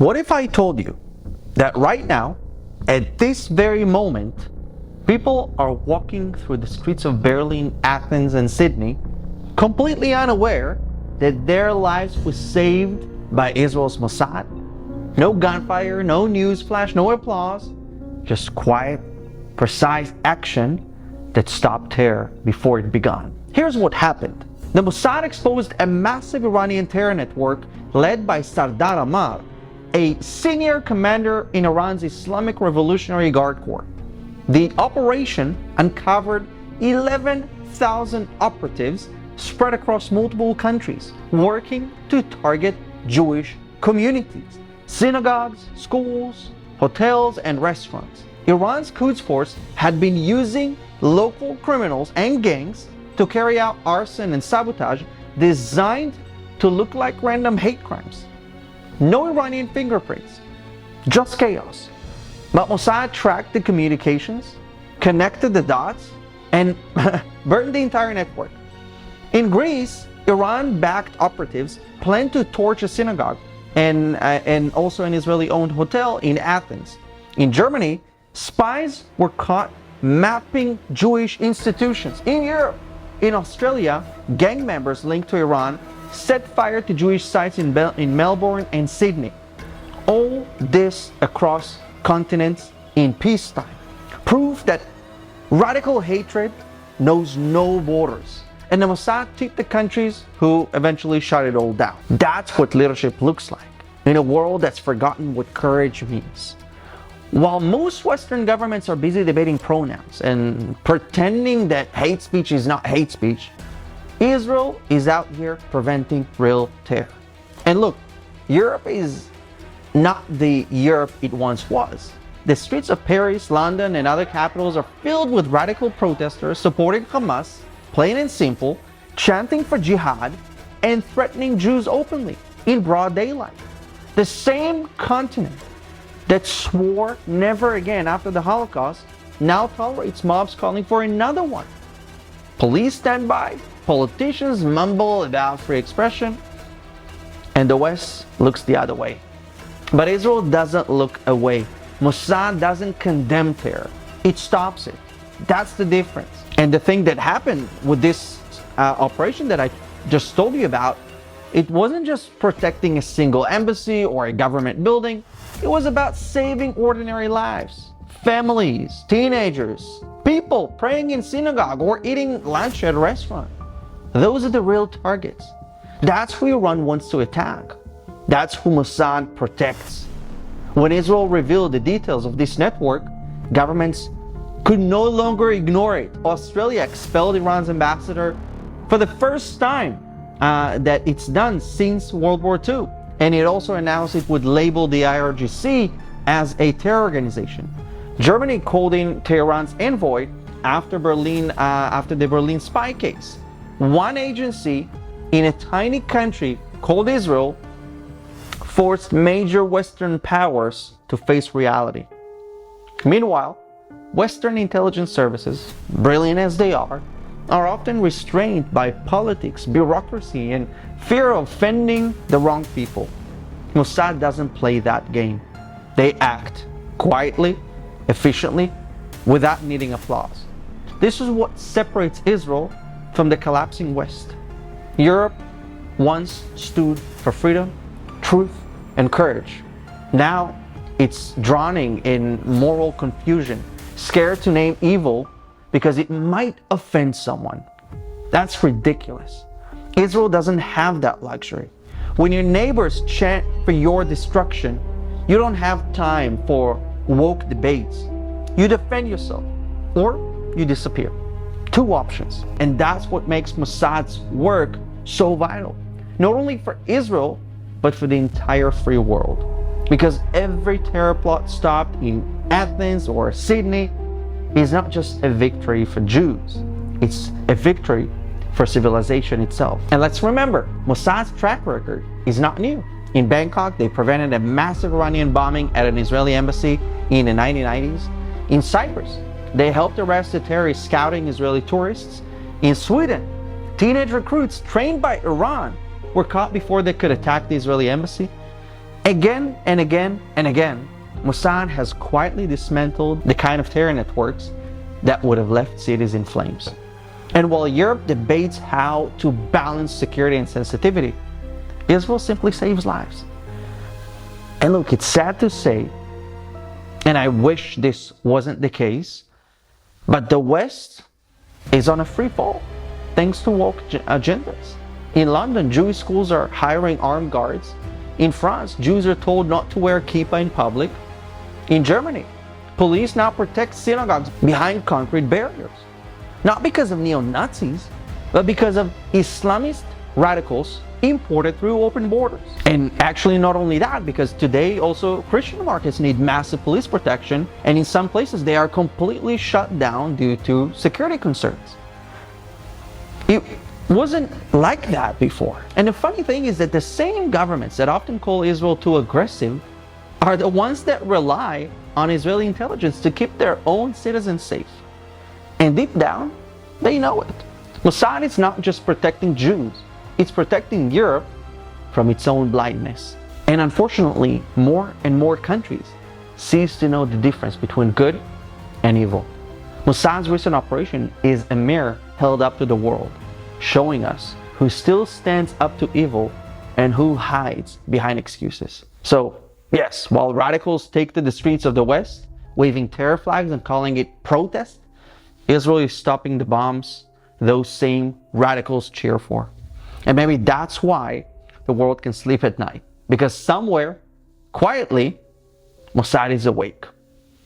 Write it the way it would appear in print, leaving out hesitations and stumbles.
What if I told you that right now, at this very moment, people are walking through the streets of Berlin, Athens, and Sydney, completely unaware that their lives were saved by Israel's Mossad? No gunfire, no news flash, no applause, just quiet, precise action that stopped terror before it began. Here's what happened. The Mossad exposed a massive Iranian terror network led by Sardar Ammar, a senior commander in Iran's Islamic Revolutionary Guard Corps. The operation uncovered 11,000 operatives spread across multiple countries, working to target Jewish communities, synagogues, schools, hotels, and restaurants. Iran's Quds Force had been using local criminals and gangs to carry out arson and sabotage designed to look like random hate crimes. No Iranian fingerprints, just chaos. But Mossad tracked the communications, connected the dots, and burned the entire network. In Greece, Iran-backed operatives planned to torch a synagogue and also an Israeli-owned hotel in Athens. In Germany, spies were caught mapping Jewish institutions. In Europe, in Australia, gang members linked to Iran set fire to Jewish sites in Melbourne and Sydney. All this across continents in peacetime. Proof that radical hatred knows no borders. And the Mossad tipped the countries who eventually shut it all down. That's what leadership looks like in a world that's forgotten what courage means. While most Western governments are busy debating pronouns and pretending that hate speech is not hate speech, Israel is out here preventing real terror. And look, Europe is not the Europe it once was. The streets of Paris, London, and other capitals are filled with radical protesters supporting Hamas, plain and simple, chanting for jihad, and threatening Jews openly in broad daylight. The same continent that swore never again after the Holocaust now tolerates mobs calling for another one. Police stand by, politicians mumble about free expression, and the West looks the other way. But Israel doesn't look away. Mossad doesn't condemn terror. It stops it. That's the difference. And the thing that happened with this operation that I just told you about, it wasn't just protecting a single embassy or a government building. It was about saving ordinary lives, families, teenagers, people praying in synagogue or eating lunch at a restaurant. Those are the real targets. That's who Iran wants to attack. That's who Mossad protects. When Israel revealed the details of this network, governments could no longer ignore it. Australia expelled Iran's ambassador for the first time that it's done since World War II. And it also announced it would label the IRGC as a terror organization. Germany called in Tehran's envoy after the Berlin spy case. One agency in a tiny country called Israel forced major Western powers to face reality. Meanwhile, Western intelligence services, brilliant as they are often restrained by politics, bureaucracy, and fear of offending the wrong people. Mossad doesn't play that game. They act quietly, efficiently, without needing applause. This is what separates Israel from the collapsing West. Europe once stood for freedom, truth, and courage. Now it's drowning in moral confusion, scared to name evil because it might offend someone. That's ridiculous. Israel doesn't have that luxury. When your neighbors chant for your destruction, you don't have time for woke debates. You defend yourself or you disappear. Two options. And that's what makes Mossad's work so vital. Not only for Israel, but for the entire free world. Because every terror plot stopped in Athens or Sydney is not just a victory for Jews. It's a victory for civilization itself. And let's remember, Mossad's track record is not new. In Bangkok, they prevented a massive Iranian bombing at an Israeli embassy in the 1990s. In Cyprus, they helped arrest a terrorist scouting Israeli tourists. In Sweden, teenage recruits trained by Iran were caught before they could attack the Israeli embassy. Again and again and again, Mossad has quietly dismantled the kind of terror networks that would have left cities in flames. And while Europe debates how to balance security and sensitivity, Israel simply saves lives. And look, it's sad to say, and I wish this wasn't the case, but the West is on a free fall thanks to woke agendas. In London, Jewish schools are hiring armed guards. In France, Jews are told not to wear a kippah in public. In Germany, police now protect synagogues behind concrete barriers. Not because of neo-Nazis, but because of Islamist radicals imported through open borders. And actually not only that, because today also Christian markets need massive police protection, and in some places they are completely shut down due to security concerns. It wasn't like that before. And the funny thing is that the same governments that often call Israel too aggressive are the ones that rely on Israeli intelligence to keep their own citizens safe. And deep down, they know it. Mossad is not just protecting Jews, it's protecting Europe from its own blindness. And unfortunately, more and more countries cease to know the difference between good and evil. Mossad's recent operation is a mirror held up to the world, showing us who still stands up to evil and who hides behind excuses. So, yes, while radicals take to the streets of the West, waving terror flags and calling it protest, Israel is stopping the bombs those same radicals cheer for. And maybe that's why the world can sleep at night, because somewhere, quietly, Mossad is awake.